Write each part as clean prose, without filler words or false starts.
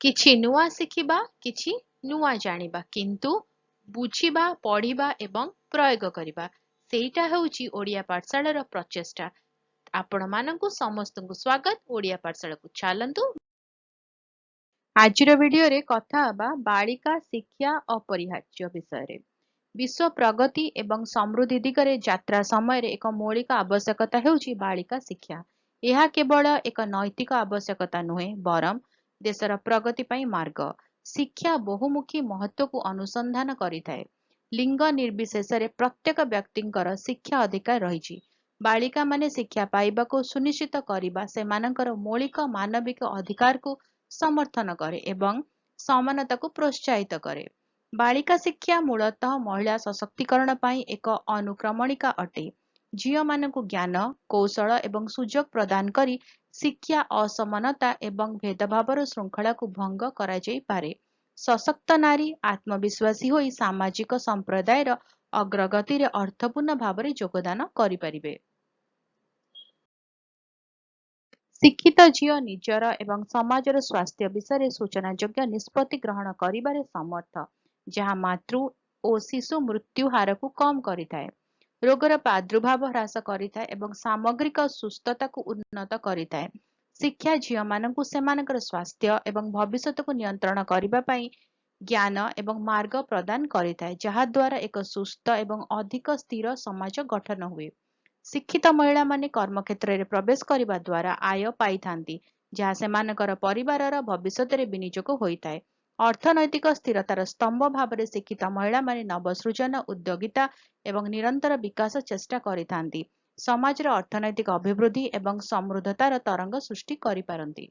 କିଛି ନୂଆ ଶିଖିବା, କିଛି ନୂଆ ଜାଣିବା, କିନ୍ତୁ ବୁଝିବା, ପଢିବା ଏବଂ ପ୍ରୟୋଗ କରିବା, ସେଇଟା ହେଉଛି ଓଡ଼ିଆ ପାଠଶାଳାର ପ୍ରଚେଷ୍ଟା। ଆପଣମାନଙ୍କୁ ସମସ୍ତଙ୍କୁ ସ୍ୱାଗତ। ଓଡ଼ିଆ ପାଠଶାଳାକୁ ଚାଲନ୍ତୁ। ଆଜିର ଭିଡିଓରେ କଥା ହେବା ବାଳିକା ଶିକ୍ଷା ଅପରିହାର୍ଯ୍ୟ ବିଷୟରେ। ବିଶ୍ୱ ପ୍ରଗତି ଏବଂ ସମୃଦ୍ଧି ଦିଗରେ ଯାତ୍ରା ସମୟରେ ଏକ ମୌଳିକ ଆବଶ୍ୟକତା ହେଉଛି ବାଳିକା ଶିକ୍ଷା। ଏହା କେବଳ ଏକ ନୈତିକ ଆବଶ୍ୟକତା ନୁହେଁ, ବରଂ ଦେଶର ପ୍ରଗତି ପାଇଁ ମାର୍ଗ। ଶିକ୍ଷା ବହୁମୁଖୀ ମହତ୍ତ୍ୱକୁ ଅନୁସନ୍ଧାନ କରିଥାଏ। ଲିଙ୍ଗ ନିର୍ବିଶେଷରେ ପ୍ରତ୍ୟେକ ବ୍ୟକ୍ତିଙ୍କର ଶିକ୍ଷା ଅଧିକାର ରହିଛି। ବାଳିକାମାନେ ଶିକ୍ଷା ପାଇବାକୁ ସୁନିଶ୍ଚିତ କରିବା ସେମାନଙ୍କର ମୌଳିକ ମାନବିକ ଅଧିକାରକୁ ସମର୍ଥନ କରେ ଏବଂ ସମାନତାକୁ ପ୍ରୋତ୍ସାହିତ କରେ। ବାଳିକା ଶିକ୍ଷା ମୂଳତଃ ମହିଳା ସଶକ୍ତିକରଣ ପାଇଁ ଏକ ଅନୁକ୍ରମଣିକା ଅଟେ। ଝିଅମାନଙ୍କୁ ଜ୍ଞାନ, କୌଶଳ ଏବଂ ସୁଯୋଗ ପ୍ରଦାନ କରି ଶିକ୍ଷା ଅସମାନତା ଏବଂ ଭେଦଭାବର ଶୃଙ୍ଖଳାକୁ ଭଙ୍ଗ କରାଯାଇପାରେ। ସଶକ୍ତ ନାରୀ ଆତ୍ମବିଶ୍ୱାସୀ ହୋଇ ସାମାଜିକ ସମ୍ପ୍ରଦାୟର ଅଗ୍ରଗତିରେ ଅର୍ଥପୂର୍ଣ୍ଣ ଭାବରେ ଯୋଗଦାନ କରିପାରିବେ। ଶିକ୍ଷିତ ଝିଅ ନିଜର ଏବଂ ସମାଜର ସ୍ୱାସ୍ଥ୍ୟ ବିଷୟରେ ସୂଚନାଯୋଗ୍ୟ ନିଷ୍ପତ୍ତି ଗ୍ରହଣ କରିବାରେ ସମର୍ଥ, ଯାହା ମାତୃ ଓ ଶିଶୁ ମୃତ୍ୟୁ ହାରକୁ କମ୍ କରିଥାଏ, ରୋଗର ପ୍ରାଦୁର୍ଭାବ ହ୍ରାସ କରିଥାଏ ଏବଂ ସାମଗ୍ରିକ ସୁସ୍ଥତାକୁ ଉନ୍ନତ କରିଥାଏ। ଶିକ୍ଷା ଝିଅମାନଙ୍କୁ ସେମାନଙ୍କର ସ୍ୱାସ୍ଥ୍ୟ ଏବଂ ଭବିଷ୍ୟତକୁ ନିୟନ୍ତ୍ରଣ କରିବା ପାଇଁ ଜ୍ଞାନ ଏବଂ ମାର୍ଗ ପ୍ରଦାନ କରିଥାଏ, ଯାହାଦ୍ୱାରା ଏକ ସୁସ୍ଥ ଏବଂ ଅଧିକ ସ୍ଥିର ସମାଜ ଗଠନ ହୁଏ। ଶିକ୍ଷିତ ମହିଳାମାନେ କର୍ମକ୍ଷେତ୍ରରେ ପ୍ରବେଶ କରିବା ଦ୍ୱାରା ଆୟ ପାଇଥାନ୍ତି, ଯାହା ସେମାନଙ୍କର ପରିବାରର ଭବିଷ୍ୟତରେ ବିନିଯୋଗ ହୋଇଥାଏ। ଅର୍ଥନୈତିକ ସ୍ଥିରତାର ସ୍ତମ୍ଭ ଭାବରେ ଶିକ୍ଷିତ ମହିଳାମାନେ ନବସୃଜନ, ଉଦ୍ୟୋଗିତା ଏବଂ ନିରନ୍ତର ବିକାଶ ଚେଷ୍ଟା କରିଥାନ୍ତି, ସମାଜର ଅର୍ଥନୈତିକ ଅଭିବୃଦ୍ଧି ଏବଂ ସମୃଦ୍ଧତାର ତରଙ୍ଗ ସୃଷ୍ଟି କରିପାରନ୍ତି।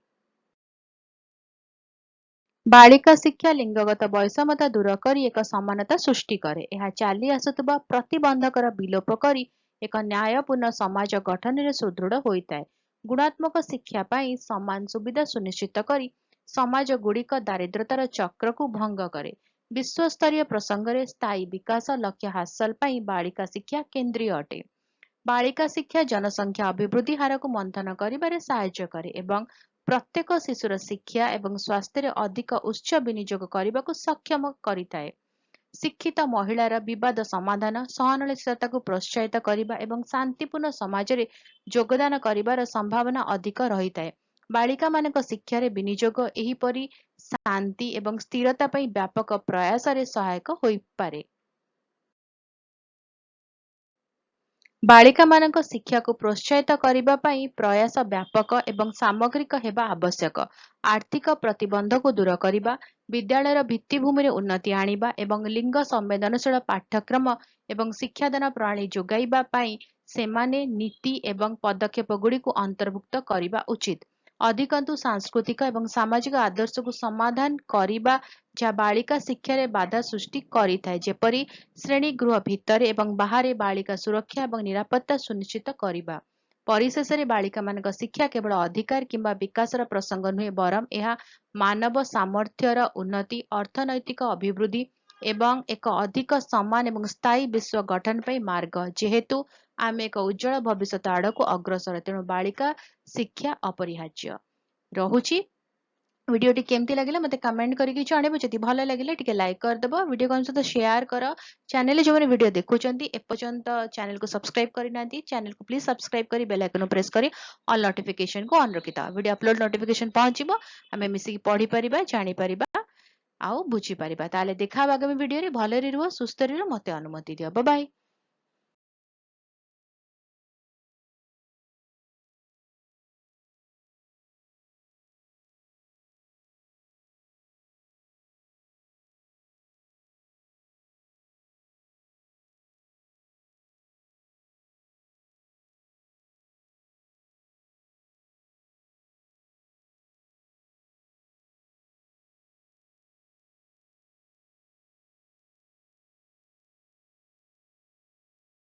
ବାଳିକା ଶିକ୍ଷା ଲିଙ୍ଗଗତ ବୈଷମ୍ୟତା ଦୂର କରି ଏକ ସମାନତା ସୃଷ୍ଟି କରେ। ଏହା ଚାଲି ଆସୁଥିବା ପ୍ରତିବନ୍ଧକର ବିଲୋପ କରି ଏକ ନ୍ୟାୟପୂର୍ଣ୍ଣ ସମାଜ ଗଠନରେ ସୁଦୃଢ଼ ହୋଇଥାଏ। ଗୁଣାତ୍ମକ ଶିକ୍ଷା ପାଇଁ ସମାନ ସୁବିଧା ସୁନିଶ୍ଚିତ କରି ସମାଜଗୁଡ଼ିକ ଦାରିଦ୍ର୍ୟତାର ଚକ୍ରକୁ ଭଙ୍ଗ କରେ। ବିଶ୍ୱସ୍ତରୀୟ ପ୍ରସଙ୍ଗରେ ସ୍ଥାୟୀ ବିକାଶ ଲକ୍ଷ୍ୟ ହାସଲ ପାଇଁ ବାଳିକା ଶିକ୍ଷା କେନ୍ଦ୍ରୀୟ ଅଟେ। ବାଳିକା ଶିକ୍ଷା ଜନସଂଖ୍ୟା ଅଭିବୃଦ୍ଧି ହାରକୁ ମନ୍ଥନ କରିବାରେ ସାହାଯ୍ୟ କରେ ଏବଂ ପ୍ରତ୍ୟେକ ଶିଶୁର ଶିକ୍ଷା ଏବଂ ସ୍ୱାସ୍ଥ୍ୟରେ ଅଧିକ ଉଚ୍ଚ ବିନିଯୋଗ କରିବାକୁ ସକ୍ଷମ କରିଥାଏ। ଶିକ୍ଷିତ ମହିଳାର ବିବାଦ ସମାଧାନ, ସହନଶୀଳତାକୁ ପ୍ରୋତ୍ସାହିତ କରିବା ଏବଂ ଶାନ୍ତିପୂର୍ଣ୍ଣ ସମାଜରେ ଯୋଗଦାନ କରିବାର ସମ୍ଭାବନା ଅଧିକ ରହିଥାଏ। ବାଳିକାମାନଙ୍କ ଶିକ୍ଷାରେ ବିନିଯୋଗ ଏହିପରି ଶାନ୍ତି ଏବଂ ସ୍ଥିରତା ପାଇଁ ବ୍ୟାପକ ପ୍ରୟାସରେ ସହାୟକ ହୋଇପାରେ। ବାଳିକାମାନଙ୍କ ଶିକ୍ଷାକୁ ପ୍ରୋତ୍ସାହିତ କରିବା ପାଇଁ ପ୍ରୟାସ ବ୍ୟାପକ ଏବଂ ସାମଗ୍ରିକ ହେବା ଆବଶ୍ୟକ। ଆର୍ଥିକ ପ୍ରତିବନ୍ଧକୁ ଦୂର କରିବା, ବିଦ୍ୟାଳୟର ଭିତ୍ତିଭୂମିରେ ଉନ୍ନତି ଆଣିବା ଏବଂ ଲିଙ୍ଗ ସମ୍ବେଦନଶୀଳ ପାଠ୍ୟକ୍ରମ ଏବଂ ଶିକ୍ଷାଦାନ ପ୍ରଣାଳୀ ଯୋଗାଇବା ପାଇଁ ସେମାନେ ନୀତି ଏବଂ ପଦକ୍ଷେପଗୁଡ଼ିକୁ ଅନ୍ତର୍ଭୁକ୍ତ କରିବା ଉଚିତ। ଅଧିକନ୍ତୁ ସାଂସ୍କୃତିକ ଏବଂ ସାମାଜିକ ଆଦର୍ଶକୁ ସମାଧାନ କରିବା ଯାହା ବାଳିକା ଶିକ୍ଷାରେ ବାଧା ସୃଷ୍ଟି କରିଥାଏ, ଯେପରି ଶ୍ରେଣୀଗୃହ ଭିତରେ ଏବଂ ବାହାରେ ବାଳିକା ସୁରକ୍ଷା ଏବଂ ନିରାପତ୍ତା ସୁନିଶ୍ଚିତ କରିବା। ପରିଶେଷରେ ବାଳିକାମାନଙ୍କ ଶିକ୍ଷା କେବଳ ଅଧିକାର କିମ୍ବା ବିକାଶର ପ୍ରସଙ୍ଗ ନୁହେଁ, ବରଂ ଏହା ମାନବ ସାମର୍ଥ୍ୟର ଉନ୍ନତି, ଅର୍ଥନୈତିକ ଅଭିବୃଦ୍ଧି ଏବଂ ଏକ ଅଧିକ ସମାନ ଏବଂ ସ୍ଥାୟୀ ବିଶ୍ୱ ଗଠନ ପାଇଁ ମାର୍ଗ। ଯେହେତୁ ଆମେ ଏକ ଉଜ୍ଜଳ ଭବିଷ୍ୟତ ଆଡ଼କୁ ଅଗ୍ରସର, ତେଣୁ ବାଳିକା ଶିକ୍ଷା ଅପରିହାର୍ଯ୍ୟ। ରହୁଛି। ভিডিওটি কেমতি লাগিলা মতে কমেন্ট করিকি জଣାଇବ। যদি ଭଲ ଲାଗିଲା ଟିକେ ଲାଇକ୍ କରିଦେବ, ଭିଡ଼ିଓ କାହା ସହିତ ସେୟାର କର। ଚ୍ୟାନେଲରେ ଯେଉଁମାନେ ଭିଡ଼ିଓ ଦେଖୁଛନ୍ତି ଏପର୍ଯ୍ୟନ୍ତ ଚ୍ୟାନେଲକୁ ସବସ୍କ୍ରାଇବ୍ କରିନାହାନ୍ତି, ଚ୍ୟାନେଲକୁ ପ୍ଲିଜ୍ ସବସ୍କ୍ରାଇବ୍ କରି ବେଲ୍ ଆଇକନ୍ ପ୍ରେସ୍ କରି ଅଲ୍ ନୋଟିଫିକେସନକୁ ଅନ୍ ରଖିଥାଅ। ଭିଡ଼ିଓ ଅପଲୋଡ୍ ନୋଟିଫିକେସନ ପହଞ୍ଚିବ, ଆମେ ମିଶିକି ପଢ଼ିପାରିବା, ଜାଣିପାରିବା ଆଉ ବୁଝିପାରିବା। ତାହେଲେ ଦେଖା ହବ ଆଗାମୀ ଭିଡ଼ିଓରେ। ଭଲରେ ରୁହ, ସୁସ୍ଥରେ ରୁହ, ମତେ ଅନୁମତି ଦିଅ। Bye bye.